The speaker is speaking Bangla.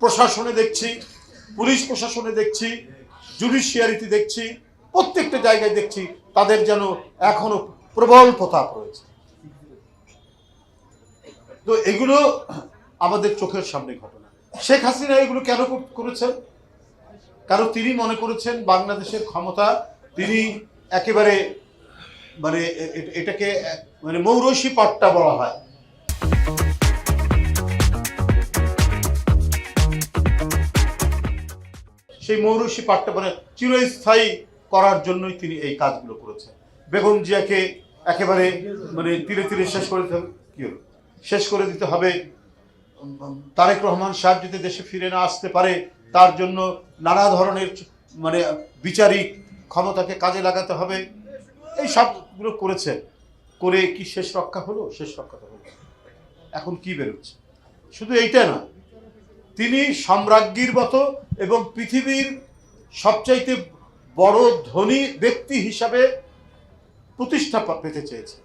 প্রশাসনে দেখছি, পুলিশ প্রশাসনে দেখছি, জুডিশিয়ারিতে দেখছি, প্রত্যেকটা জায়গায় দেখছি তাদের যেন এখনো প্রবল প্রতাপ রয়েছে। তো এগুলো আমাদের চোখের সামনে ঘটনা। শেখ হাসিনা এগুলো কেন করেছেন? কারণ তিনি মনে করেছেন বাংলাদেশের ক্ষমতা তিনি একেবারে মানে এটাকে মানে মৌরসি পাট্টা বলা হয়, সেই মৌরসি পাট্টা মানে চিরস্থায়ী করার জন্যই তিনি এই কাজগুলো করেছেন। বেগম জিয়াকে একেবারে মানে ধীরে ধীরে শেষ করে দিতে হবে। তারেক রহমান সাহেব যদি দেশে ফিরে না আসতে পারে তার জন্য নানা ধরনের মানে বিচারিক ক্ষমতাকে কাজে লাগাতে হবে। এই সবগুলো করেছেন, করে কি শেষ রক্ষা হলো? শেষ রক্ষা তো হলো। এখন কি বেরোচ্ছে? শুধু এইটা না, তিনি সম্রাজ্ঞীর মতো এবং পৃথিবীর সবচাইতে বড় ধনী ব্যক্তি হিসাবে প্রতিষ্ঠা পেতে চেয়েছেন।